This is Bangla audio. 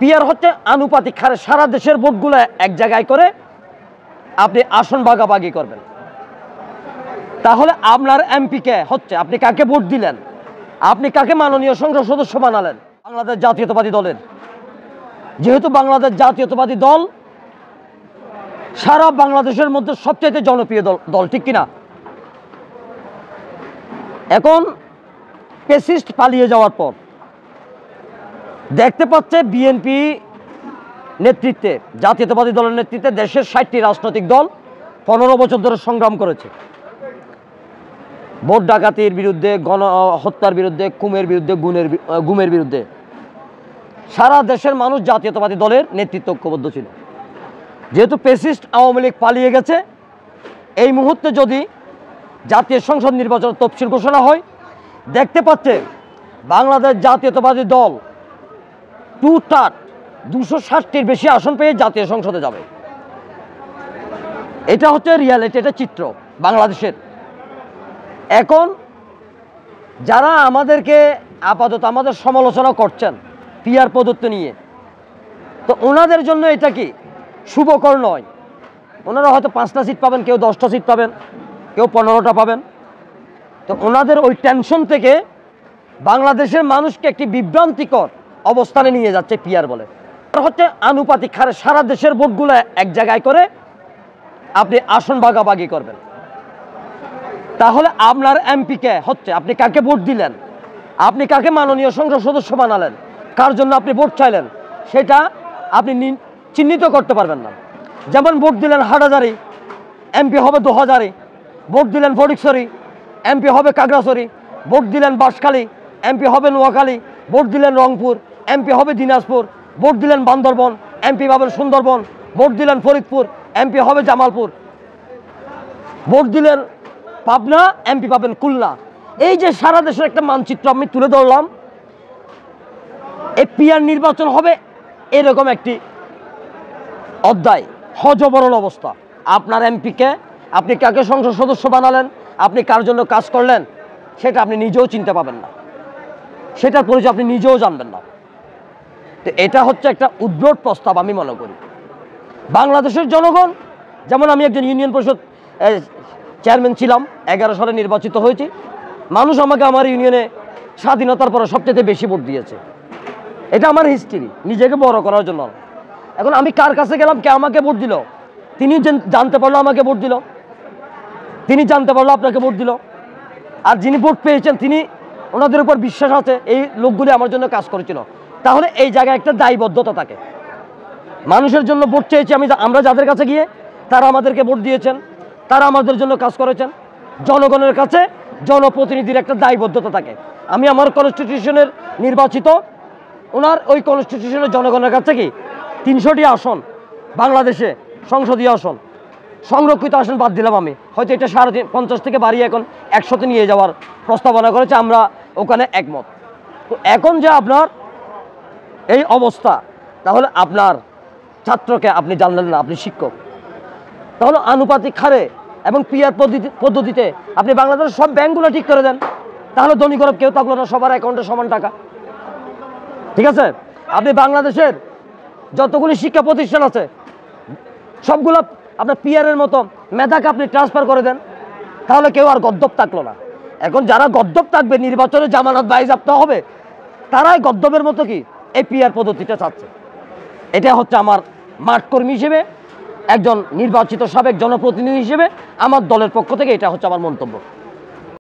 পিয়ার হচ্ছে আনুপাতিক হারে সারা দেশের ভোটগুলো এক জায়গায় করে আপনি আসন ভাগাভাগি করবেন। তাহলে আপনার এমপি কে হচ্ছে, আপনি কাকে ভোট দিলেন, আপনি কাকে মাননীয় সংসদ সদস্য বানালেন। বাংলাদেশ জাতীয়তাবাদী দলের, যেহেতু বাংলাদেশ জাতীয়তাবাদী দল সারা বাংলাদেশের মধ্যে সবচেয়ে জনপ্রিয় দল, ঠিক কিনা? এখন ফ্যাসিস্ট পালিয়ে যাওয়ার পর দেখতে পাচ্ছে বিএনপি নেতৃত্বে, জাতীয়তাবাদী দলের নেতৃত্বে দেশের ৬০টি রাজনৈতিক দল ১৫ বছর ধরে সংগ্রাম করেছে ভোট ডাকাতির বিরুদ্ধে, গণহত্যার বিরুদ্ধে, গুমের বিরুদ্ধে। সারা দেশের মানুষ জাতীয়তাবাদী দলের নেতৃত্ব ঐক্যবদ্ধ ছিল। যেহেতু ফ্যাসিস্ট আওয়ামী লীগ পালিয়ে গেছে, এই মুহূর্তে যদি জাতীয় সংসদ নির্বাচন তফসিল ঘোষণা হয়, দেখতে পাচ্ছে বাংলাদেশ জাতীয়তাবাদী দল 260টির বেশি আসন পেয়ে জাতীয় সংসদে যাবে। এটা হচ্ছে রিয়ালিটি, এটা চিত্র বাংলাদেশের। এখন যারা আমাদেরকে আপাতত আমাদের সমালোচনা করছেন পিয়ার পদ্ধতি নিয়ে, তো ওনাদের জন্য এটা কি শুভকর নয়। ওনারা হয়তো 5টা সিট পাবেন, কেউ 10টা সিট পাবেন, কেউ 15টা পাবেন। তো ওনাদের ওই টেনশন থেকে বাংলাদেশের মানুষকে একটি বিভ্রান্তিকর অবস্থানে নিয়ে যাচ্ছে পিয়ার বলে। হচ্ছে আনুপাতিক হারে সারা দেশের ভোটগুলো এক জায়গায় করে আপনি আসন ভাগাভাগি করবেন। তাহলে আপনার এমপি কে হচ্ছে, আপনি কাকে ভোট দিলেন, আপনি কাকে মাননীয় সংসদ সদস্য বানালেন, কার জন্য আপনি ভোট চাইলেন, সেটা আপনি চিহ্নিত করতে পারবেন না। যেমন ভোট দিলেন হাটহাজারী, এমপি হবে দোহাজারী। ভোট দিলেন ফটিকছড়ি, এমপি হবে খাগড়াছড়ি। ভোট দিলেন বাঁশখালী, এমপি হবে নোয়াখালী। ভোট দিলেন রংপুর, এমপি হবে দিনাজপুর। ভোট দিলেন বান্দরবন, এমপি পাবেন সুন্দরবন। ভোট দিলেন ফরিদপুর, এমপি হবে জামালপুর। ভোট দিলেন পাবনা, এমপি পাবেন খুলনা। এই যে সারা দেশের একটা মানচিত্র আমি তুলে ধরলাম, এই পিয়ার নির্বাচন হবে এরকম একটি অধ্যায়, হযবরল অবস্থা। আপনার এমপিকে, আপনি কাকে সংসদ সদস্য বানালেন, আপনি কার জন্য কাজ করলেন, সেটা আপনি নিজেও চিনতে পাবেন না, সেটার পরিচয় আপনি নিজেও জানবেন না। তো এটা হচ্ছে একটা উদ্ভট প্রস্তাব আমি মনে করি। বাংলাদেশের জনগণ, যেমন আমি একজন ইউনিয়ন পরিষদ চেয়ারম্যান ছিলাম, 11 সালে নির্বাচিত হয়েছি। মানুষ আমাকে আমার ইউনিয়নে স্বাধীনতার পরে সবচেয়ে বেশি ভোট দিয়েছে। এটা আমার হিস্ট্রি, নিজেকে বড় করার জন্য। এখন আমি কার কাছে গেলাম, কে আমাকে ভোট দিল, তিনি জানতে পারলো আমাকে ভোট দিল, তিনি জানতে পারলো আপনাকে ভোট দিল। আর যিনি ভোট পেয়েছেন তিনি, ওনাদের উপর বিশ্বাস আছে এই লোকগুলি আমার জন্য কাজ করেছিল। তাহলে এই জায়গায় একটা দায়বদ্ধতা থাকে। মানুষের জন্য ভোট চেয়েছি আমরা যাদের কাছে গিয়ে, তারা আমাদেরকে ভোট দিয়েছেন, তারা আমাদের জন্য কাজ করেছেন। জনগণের কাছে জনপ্রতিনিধির একটা দায়বদ্ধতা থাকে। আমি আমার কনস্টিটিউশনের নির্বাচিত, ওনার ওই কনস্টিটিউশনের জনগণের কাছে কি 300টি আসন বাংলাদেশে সংসদীয় আসন, সংরক্ষিত আসন বাদ দিলাম আমি, হয়তো এটা 50 থেকে বাড়িয়ে এখন 100তে নিয়ে যাওয়ার প্রস্তাবনা করেছে, আমরা ওখানে একমত। তো এখন যে আপনার এই অবস্থা, তাহলে আপনার ছাত্রকে আপনি জানলেন না, আপনি শিক্ষক। তাহলে আনুপাতিক হারে এবং পিয়ার পদ্ধতিতে আপনি বাংলাদেশের সব ব্যাংকগুলো ঠিক করে দেন, তাহলে ধনী গরিব কেউ থাকলো না, সবার অ্যাকাউন্টে সমান টাকা। ঠিক আছে? আপনি বাংলাদেশের যতগুলি শিক্ষা প্রতিষ্ঠান আছে সবগুলো আপনার পিয়ারের মতো মেধাকে আপনি ট্রান্সফার করে দেন, তাহলে কেউ আর গদ্দপ থাকলো না। এখন যারা গদ্দপ থাকবে, নির্বাচনে জামানত বাজেয়াপ্ত হবে, তারাই গদ্দপের মতো কি এই পিয়ার পদ্ধতিটা চাচ্ছে। এটা হচ্ছে আমার মাঠকর্মী হিসেবে, একজন নির্বাচিত সাবেক জনপ্রতিনিধি হিসেবে আমার দলের পক্ষ থেকে এটা হচ্ছে আমার মন্তব্য।